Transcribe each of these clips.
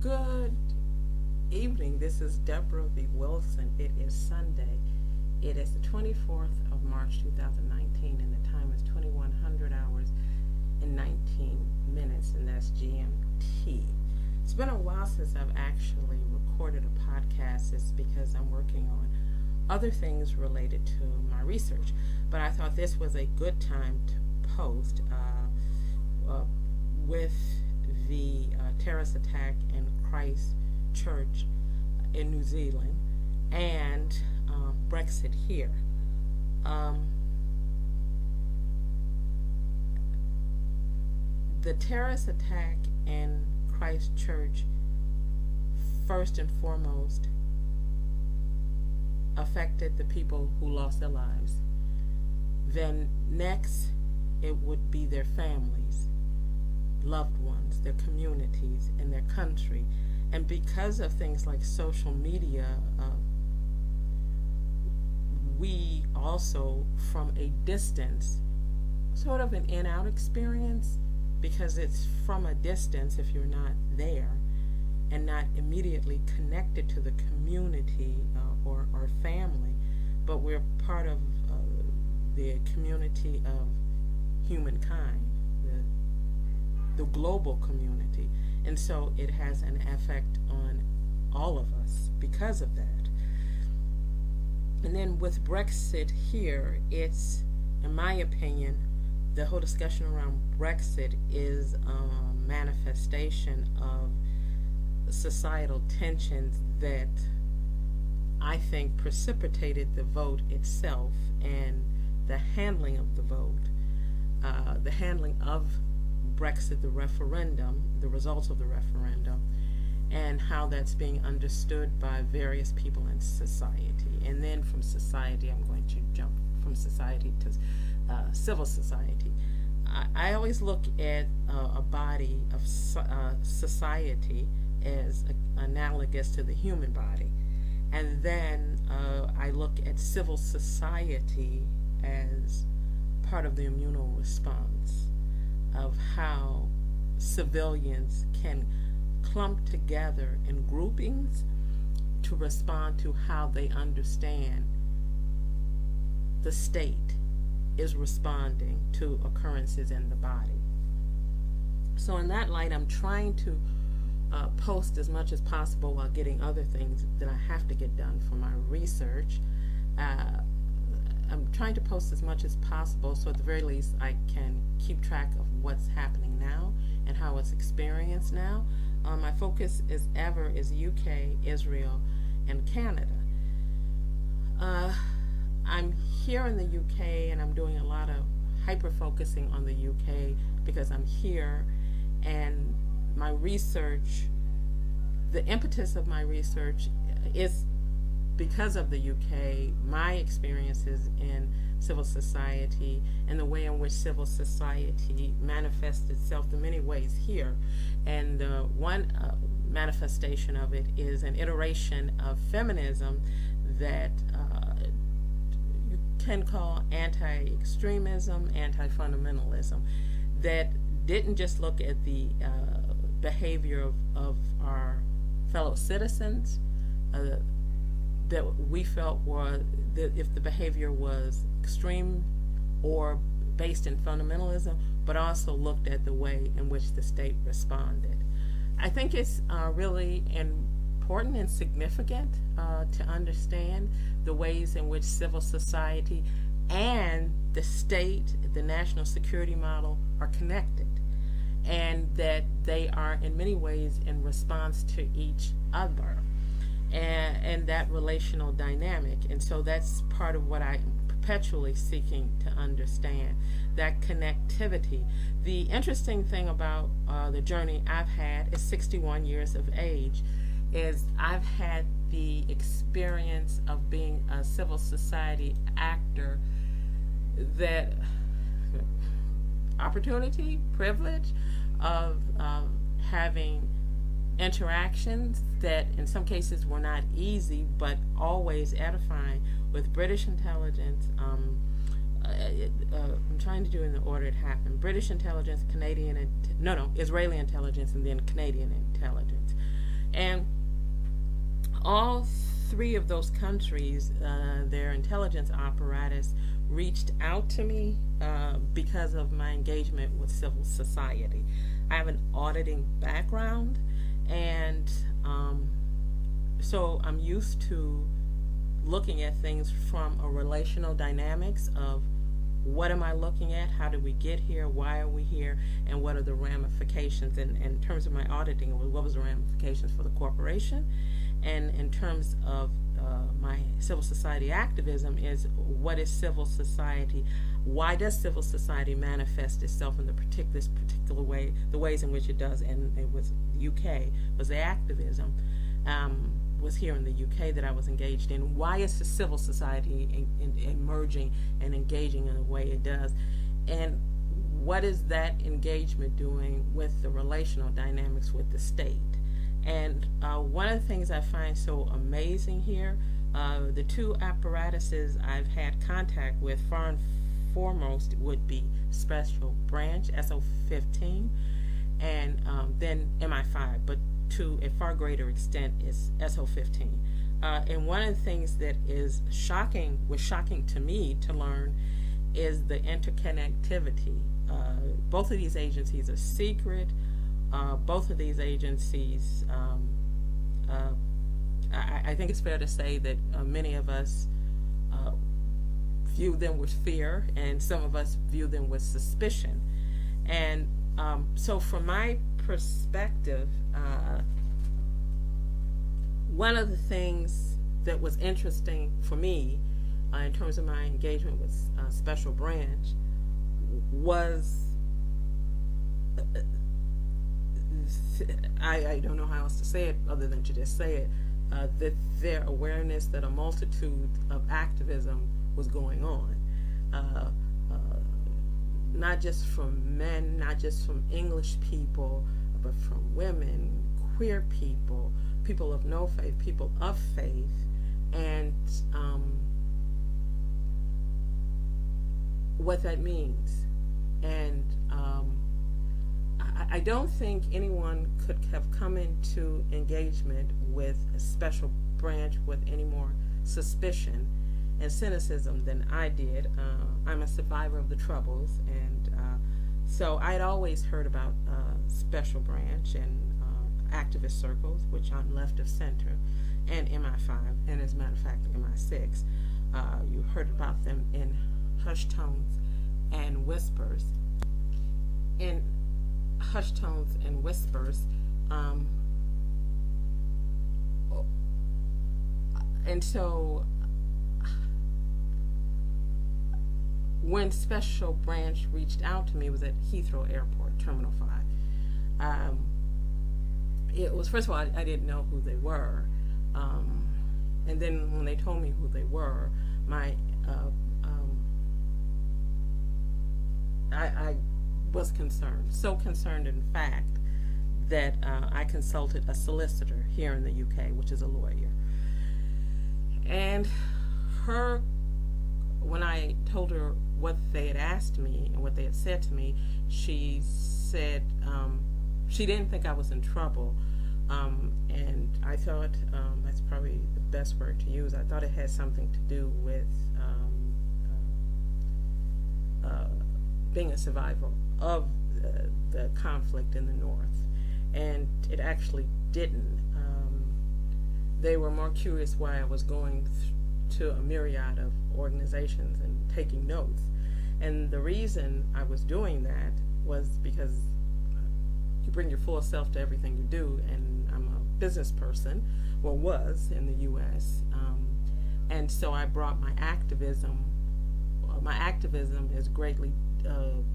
Good evening. This is DebraVWilson. It is Sunday. It is the 24th of March 2019, and the time is 2100 hours and 19 minutes, and that's GMT. It's been a while since I've actually recorded a podcast. It's because I'm working on other things related to my research, but I thought this was a good time to post with the terrorist attack in Christchurch in New Zealand and Brexit here. The terrorist attack in Christchurch, first and foremost, affected the people who lost their lives. Then next, it would be their families, loved ones, their communities, and their country. And because of things like social media, we also, from a distance, sort of an in-out experience, because it's from a distance if you're not there and not immediately connected to the community or family, but we're part of the community of humankind, the global community. And so it has an effect on all of us because of that. And then with Brexit here, it's, in my opinion, the whole discussion around Brexit is a manifestation of societal tensions that I think precipitated the vote itself and the handling of the vote, the handling of Brexit, the referendum, the results of the referendum, and how that's being understood by various people in society. And then from society, I'm going to jump from society to civil society. I always look at a body of society as analogous to the human body. And then I look at civil society as part of the immune response of how civilians can clump together in groupings to respond to how they understand the state is responding to occurrences in the body. So in that light, I'm trying to post as much as possible while getting other things that I have to get done for my research. I'm trying to post as much as possible, so at the very least I can keep track of what's happening now and how it's experienced now. My focus as ever is UK, Israel, and Canada. I'm here in the UK, and I'm doing a lot of hyper-focusing on the UK because I'm here, and my research, the impetus of my research is because of the UK, my experiences in civil society and the way in which civil society manifests itself in many ways here. And one manifestation of it is an iteration of feminism that you can call anti-extremism, anti-fundamentalism, that didn't just look at the behavior of our fellow citizens, that we felt was that if the behavior was extreme or based in fundamentalism, but also looked at the way in which the state responded. I think it's really important and significant to understand the ways in which civil society and the state, the national security model, are connected, and that they are in many ways in response to each other. And that relational dynamic. And so that's part of what I'm perpetually seeking to understand, that connectivity. The interesting thing about the journey I've had is 61 years of age, is I've had the experience of being a civil society actor, that opportunity, privilege of having interactions that in some cases were not easy but always edifying with British intelligence. I'm trying to do in the order it happened. British intelligence, Israeli intelligence, and then Canadian intelligence. And all three of those countries, their intelligence apparatus reached out to me because of my engagement with civil society. I have an auditing background, and so I'm used to looking at things from a relational dynamics of what am I looking at, how did we get here, why are we here, and what are the ramifications. And in terms of my auditing, what was the ramifications for the corporation, and in terms of my civil society activism is what is civil society, why does civil society manifest itself in this particular way, the ways in which it does. And it was the UK, was the activism was here in the UK that I was engaged in. Why is the civil society emerging and engaging in the way it does, and what is that engagement doing with the relational dynamics with the state? And one of the things I find so amazing here, the two apparatuses I've had contact with, far and foremost, would be Special Branch, SO15, and then MI5, but to a far greater extent is SO15. And one of the things that was shocking to me to learn is the interconnectivity. Both of these agencies are secret. Both of these agencies, I think it's fair to say that many of us view them with fear, and some of us view them with suspicion. And so from my perspective, one of the things that was interesting for me in terms of my engagement with Special Branch was I don't know how else to say it other than to just say it, that their awareness that a multitude of activism was going on, not just from men, not just from English people, but from women, queer people, people of no faith, people of faith, and what that means. And I don't think anyone could have come into engagement with a Special Branch with any more suspicion and cynicism than I did. I'm a survivor of the Troubles, and so I'd always heard about Special Branch and activist circles, which I'm left of center, and MI5, and as a matter of fact, MI6. You heard about them in hushed tones and whispers. In hushed tones and whispers, and so when Special Branch reached out to me, it was at Heathrow Airport, Terminal 5. It was, first of all, I didn't know who they were, and then when they told me who they were, I was concerned, so concerned in fact that I consulted a solicitor here in the UK, which is a lawyer. And when I told her what they had asked me and what they had said to me, she said she didn't think I was in trouble, and I thought that's probably the best word to use. I thought it had something to do with being a survivor of the conflict in the North, and it actually didn't. They were more curious why I was going to a myriad of organizations and taking notes, and the reason I was doing that was because you bring your full self to everything you do, and I'm a business person, or was in the U.S., and so I brought my activism. My activism is greatly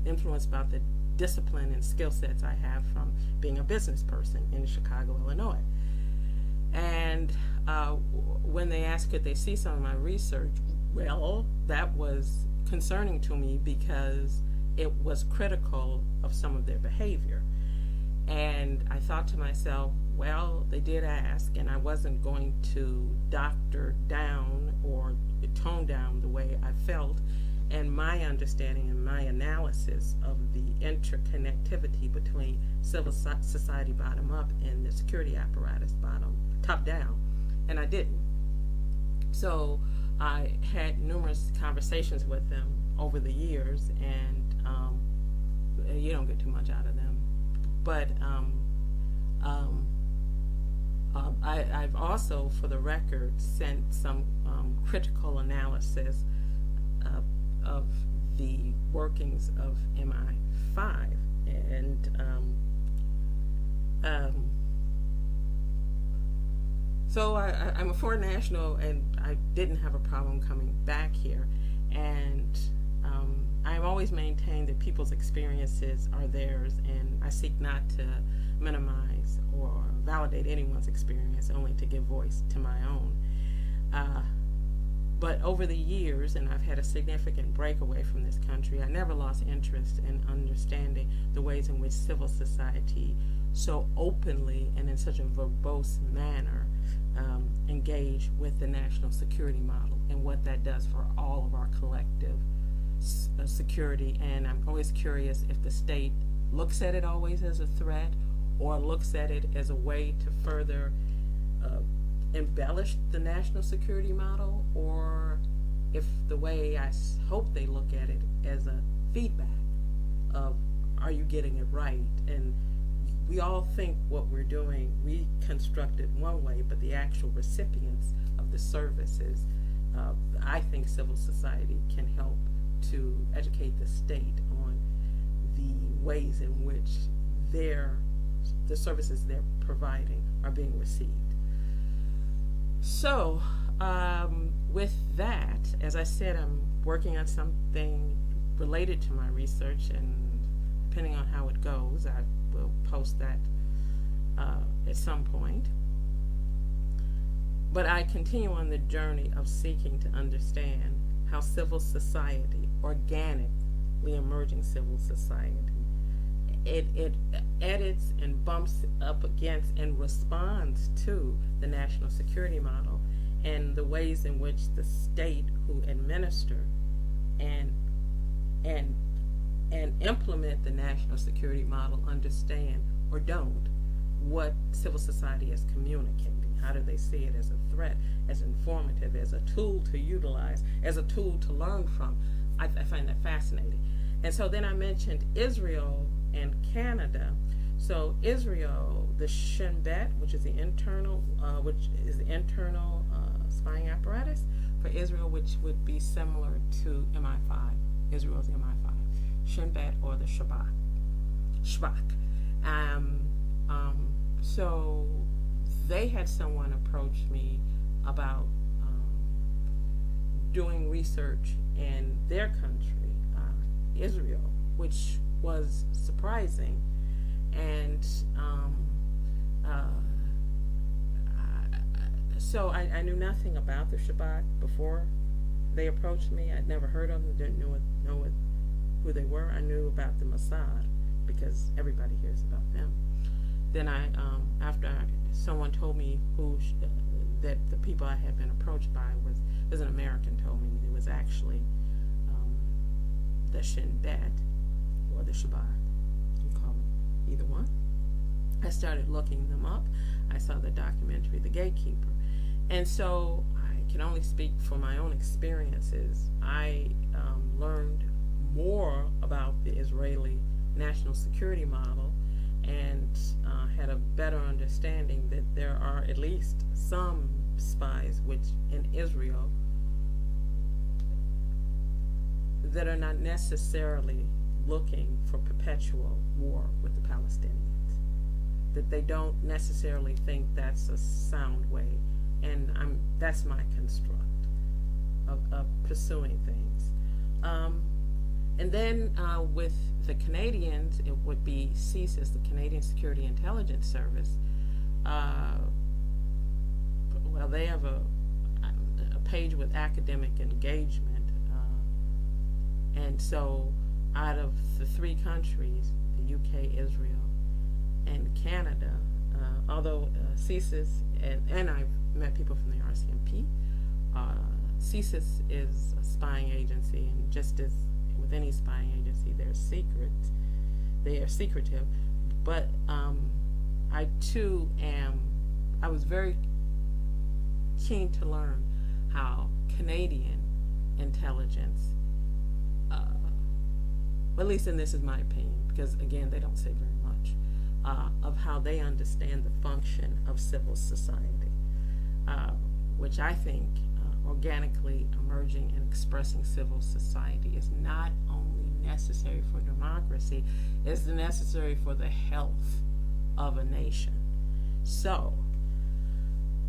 influenced by the discipline and skill sets I have from being a business person in Chicago, Illinois. And when they asked could they see some of my research, well, that was concerning to me because it was critical of some of their behavior. And I thought to myself, well, they did ask, and I wasn't going to doctor down or tone down the way I felt and my understanding and my analysis of the interconnectivity between civil society bottom up and the security apparatus top down, and I didn't. So I had numerous conversations with them over the years, and you don't get too much out of them. But I've also, for the record, sent some critical analysis of the workings of MI5, and so I'm a foreign national, and I didn't have a problem coming back here, and I've always maintained that people's experiences are theirs, and I seek not to minimize or validate anyone's experience, only to give voice to my own. But over the years, and I've had a significant breakaway from this country, I never lost interest in understanding the ways in which civil society so openly and in such a verbose manner engage with the national security model and what that does for all of our collective security. And I'm always curious if the state looks at it always as a threat, or looks at it as a way to further embellish the national security model, or if the way I hope they look at it as a feedback of, are you getting it right? And we all think what we're doing, we construct it one way, but the actual recipients of the services, I think civil society can help to educate the state on the ways in which the services they're providing are being received. So, with that, as I said, I'm working on something related to my research, and depending on how it goes, I will post that at some point. But I continue on the journey of seeking to understand how civil society, organically emerging civil society, it edits and bumps up against and responds to the national security model, and the ways in which the state who administer and implement the national security model understand or don't what civil society is communicating. How do they see it as a threat, as informative, as a tool to utilize, as a tool to learn from? I find that fascinating. And so then I mentioned Israel and Canada. So Israel, the Shin Bet, which is the internal spying apparatus for Israel, which would be similar to MI5, Israel's MI5, Shin Bet, or the Shabak. So they had someone approach me about doing research in their country, Israel, which was surprising. And so I knew nothing about the Shabak before they approached me. I'd never heard of them, didn't know who they were. I knew about the Mossad because everybody hears about them. Then after someone told me that the people I had been approached by was an American told me it was actually the Shin Bet or the Shabbat. You call it either one. I started looking them up. I saw the documentary The Gatekeeper. And so I can only speak for my own experiences. I learned more about the Israeli national security model, and had a better understanding that there are at least some spies in Israel that are not necessarily looking for perpetual war with the Palestinians, that they don't necessarily think that's a sound way, and that's my construct of pursuing things. And then with the Canadians, it would be CSIS, the Canadian Security Intelligence Service. Well, they have a page with academic engagement. And so out of the three countries, the UK, Israel, and Canada, although CSIS, and I've met people from the RCMP, CSIS is a spying agency, and just as with any spying agency, they're secrets. They are secretive. But I too am. I was very keen to learn how Canadian intelligence, at least, and this is my opinion, because again, they don't say very much, of how they understand the function of civil society, which I think organically emerging and expressing civil society is not only necessary for democracy, it's necessary for the health of a nation. So,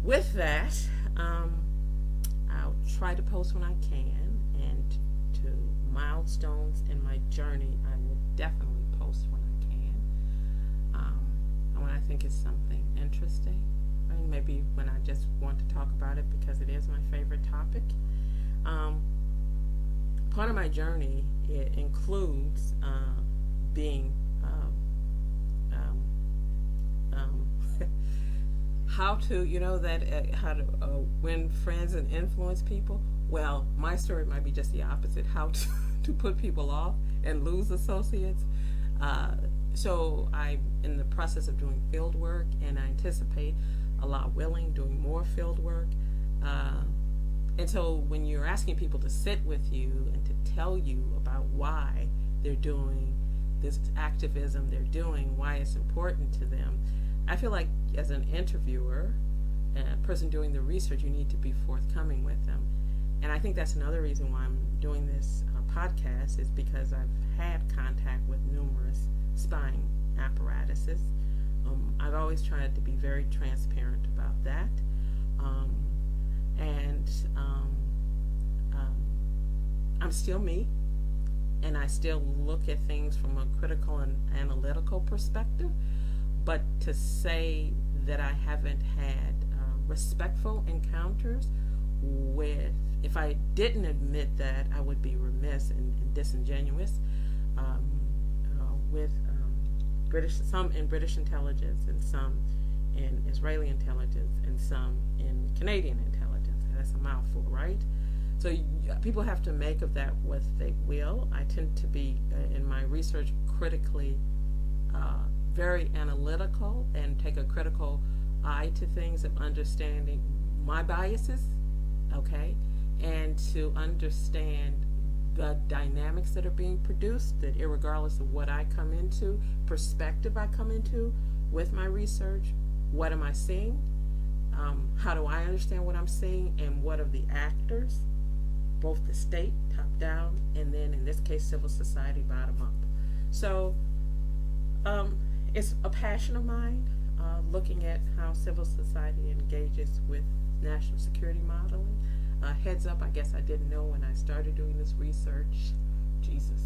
with that, I'll try to post when I can, and to milestones in my journey, I will definitely post when I can. And when I think it's something interesting, I mean, maybe when I just want to talk about it because it is my favorite topic. Part of my journey, it includes being how to, how to win friends and influence people. Well, my story might be just the opposite, how to put people off and lose associates. So I'm in the process of doing field work, and I anticipate Allah willing doing more field work. And so when you're asking people to sit with you and to tell you about why they're doing this activism they're doing, why it's important to them, I feel like as an interviewer, a person doing the research, you need to be forthcoming with them. And I think that's another reason why I'm doing this podcast, is because I've had contact with numerous spying apparatuses. I've always tried to be very transparent about that. I'm still me, and I still look at things from a critical and analytical perspective. But to say that I haven't had respectful encounters with, if I didn't admit that, I would be remiss and disingenuous, with some in British intelligence, and some in Israeli intelligence, and some in Canadian intelligence. That's a mouthful, right? So people have to make of that what they will. I tend to be, in my research, critically very analytical, and take a critical eye to things, of understanding my biases, okay, and to understand the dynamics that are being produced, that irregardless of what I come into, perspective I come into with my research, what am I seeing, how do I understand what I'm seeing, and what of the actors, both the state, top down, and then in this case civil society, bottom up. So it's a passion of mine, looking at how civil society engages with national security modeling. Heads up, I guess I didn't know when I started doing this research, Jesus,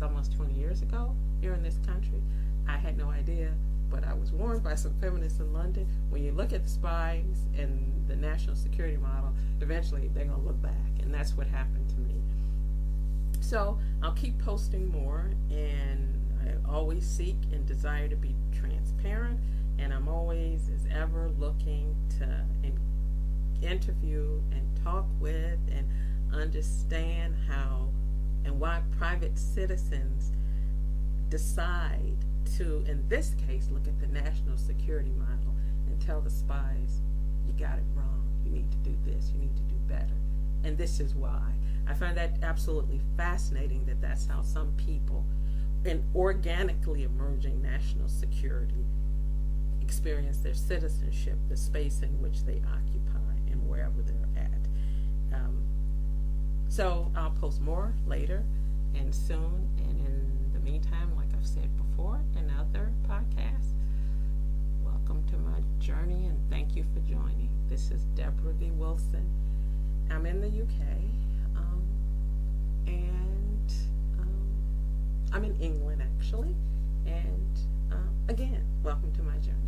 almost 20 years ago here in this country. I had no idea, but I was warned by some feminists in London, when you look at the spies and the national security model, eventually they're going to look back, and that's what happened to me. So I'll keep posting more, and I always seek and desire to be transparent, and I'm always, as ever, looking to interview and talk with and understand how and why private citizens decide to, in this case, look at the national security model and tell the spies, you got it wrong, you need to do this, you need to do better, and this is why. I find that absolutely fascinating, that that's how some people in organically emerging national security experience their citizenship, the space in which they occupy, and wherever they're at. So I'll post more later and soon, and in the meantime, like I've said before in other podcasts, welcome to my journey, and thank you for joining. This is DebraVWilson. I'm in the UK, and I'm in England actually, and again, welcome to my journey.